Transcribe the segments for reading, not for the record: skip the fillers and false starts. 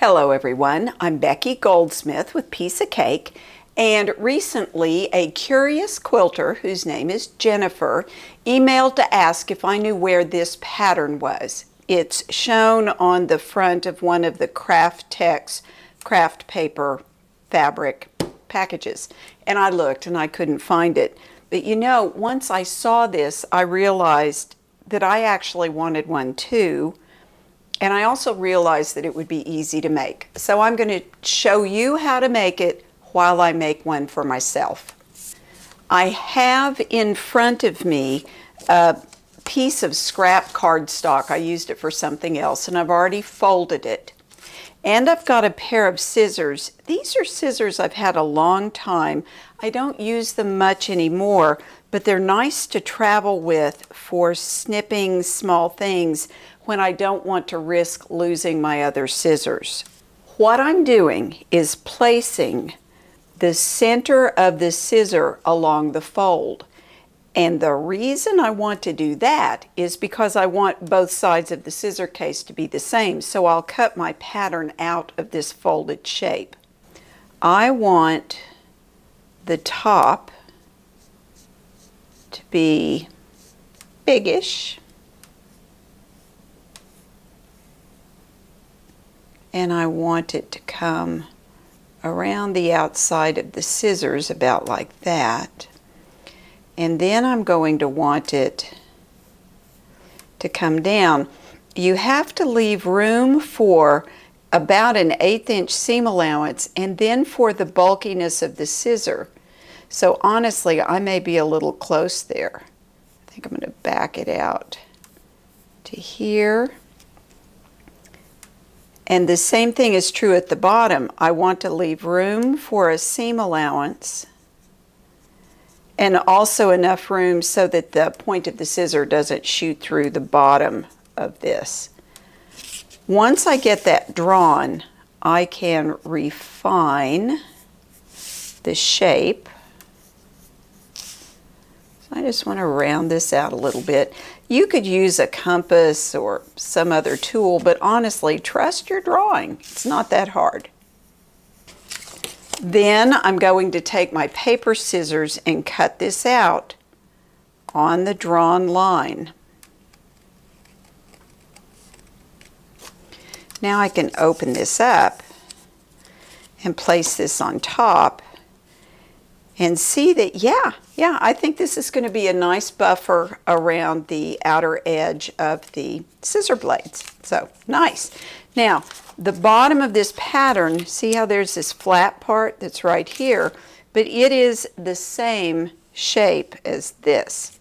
Hello everyone, I'm Becky Goldsmith with Piece of Cake, and recently a curious quilter whose name is Jennifer emailed to ask if I knew where this pattern was. It's shown on the front of one of the kraft-tex craft paper fabric packages, and I looked and I couldn't find it. But you know, once I saw this, I realized that I actually wanted one too. And I also realized that it would be easy to make. So I'm going to show you how to make it while I make one for myself. I have in front of me a piece of scrap cardstock. I used it for something else and I've already folded it. And I've got a pair of scissors. These are scissors I've had a long time. I don't use them much anymore, but they're nice to travel with for snipping small things when I don't want to risk losing my other scissors. What I'm doing is placing the center of the scissor along the fold. And the reason I want to do that is because I want both sides of the scissor case to be the same. So I'll cut my pattern out of this folded shape. I want the top to be biggish. And I want it to come around the outside of the scissors about like that. And then I'm going to want it to come down. You have to leave room for about an 1/8 inch seam allowance and then for the bulkiness of the scissor. So honestly, I may be a little close there. I think I'm going to back it out to here. And the same thing is true at the bottom. I want to leave room for a seam allowance and also enough room so that the point of the scissor doesn't shoot through the bottom of this. Once I get that drawn, I can refine the shape. I just want to round this out a little bit. You could use a compass or some other tool, but honestly, trust your drawing. It's not that hard. Then I'm going to take my paper scissors and cut this out on the drawn line. Now I can open this up and place this on top and see that, yeah, I think this is going to be a nice buffer around the outer edge of the scissor blades. So, nice. Now, the bottom of this pattern, see how there's this flat part that's right here, but it is the same shape as this.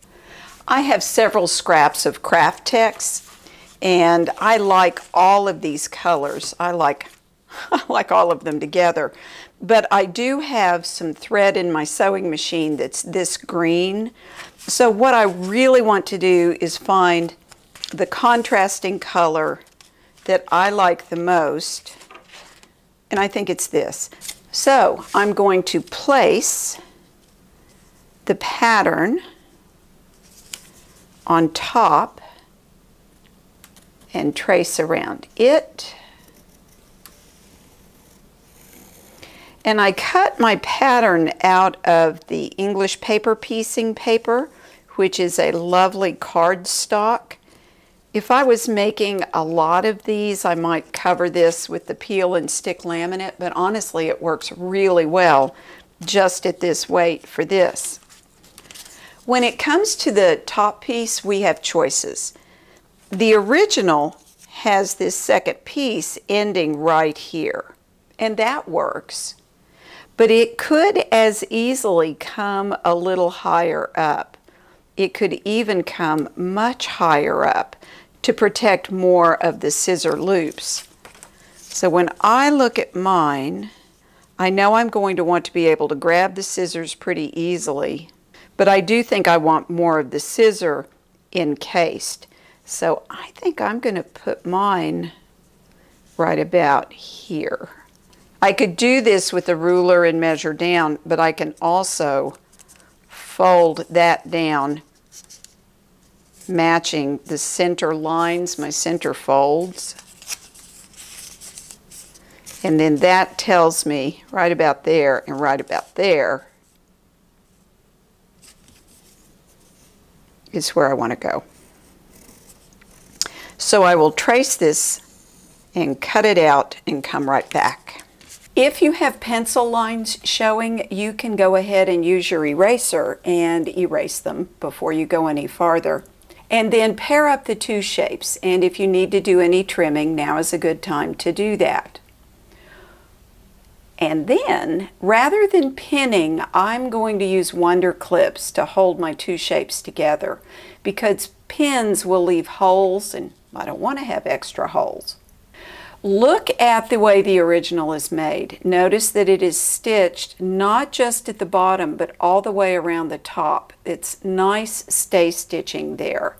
I have several scraps of kraft-tex, and I like all of these colors. I like all of them together. But I do have some thread in my sewing machine that's this green. So what I really want to do is find the contrasting color that I like the most. And I think it's this. So I'm going to place the pattern on top and trace around it. And I cut my pattern out of the English paper piecing paper, which is a lovely cardstock. If I was making a lot of these, I might cover this with the peel and stick laminate, but honestly it works really well just at this weight for this. When it comes to the top piece, we have choices. The original has this second piece ending right here, and that works. But it could as easily come a little higher up. It could even come much higher up to protect more of the scissor loops. So when I look at mine, I know I'm going to want to be able to grab the scissors pretty easily, but I do think I want more of the scissor encased. So I think I'm going to put mine right about here. I could do this with a ruler and measure down, but I can also fold that down, matching the center lines, my center folds. And then that tells me right about there and right about there is where I want to go. So I will trace this and cut it out and come right back. If you have pencil lines showing, you can go ahead and use your eraser and erase them before you go any farther. And then pair up the two shapes, and if you need to do any trimming, now is a good time to do that. And then, rather than pinning, I'm going to use Wonder Clips to hold my two shapes together, because pins will leave holes, and I don't want to have extra holes. Look at the way the original is made. Notice that it is stitched not just at the bottom, but all the way around the top. It's nice stay stitching there.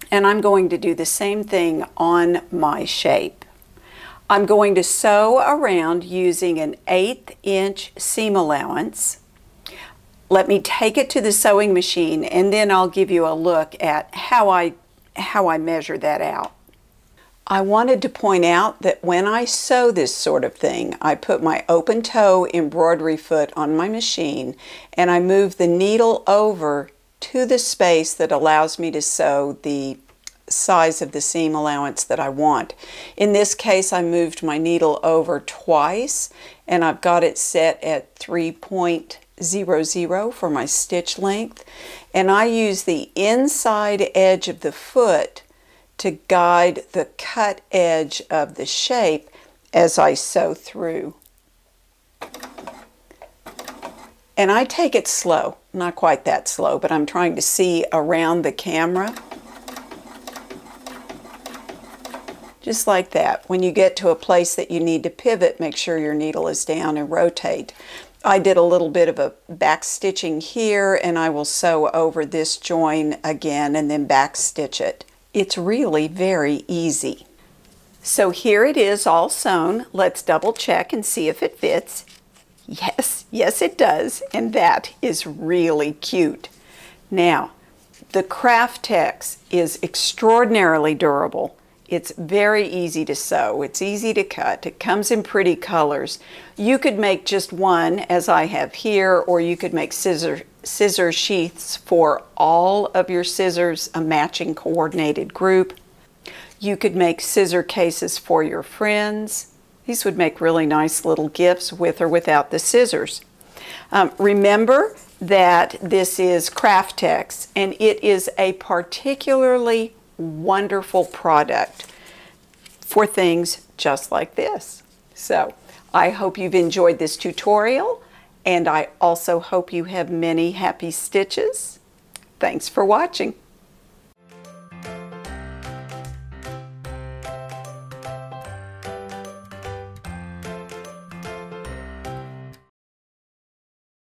And I'm going to do the same thing on my shape. I'm going to sew around using an 1/8 inch seam allowance. Let me take it to the sewing machine, and then I'll give you a look at how I measure that out. I wanted to point out that when I sew this sort of thing, I put my open toe embroidery foot on my machine and I move the needle over to the space that allows me to sew the size of the seam allowance that I want. In this case, I moved my needle over twice and I've got it set at 3.00 for my stitch length, and I use the inside edge of the foot to guide the cut edge of the shape as I sew through. And I take it slow, not quite that slow, but I'm trying to see around the camera. Just like that. When you get to a place that you need to pivot, make sure your needle is down and rotate. I did a little bit of a back stitching here, and I will sew over this join again and then back stitch it. It's really very easy. So here it is all sewn. Let's double check and see if it fits. Yes, yes it does, and that is really cute. Now, the kraft-tex is extraordinarily durable. It's very easy to sew. It's easy to cut. It comes in pretty colors. You could make just one, as I have here, or you could make scissor sheaths for all of your scissors, a matching coordinated group. You could make scissor cases for your friends. These would make really nice little gifts with or without the scissors. Remember that this is kraft-tex, and it is a particularly wonderful product for things just like this. So I hope you've enjoyed this tutorial, and I also hope you have many happy stitches. Thanks for watching.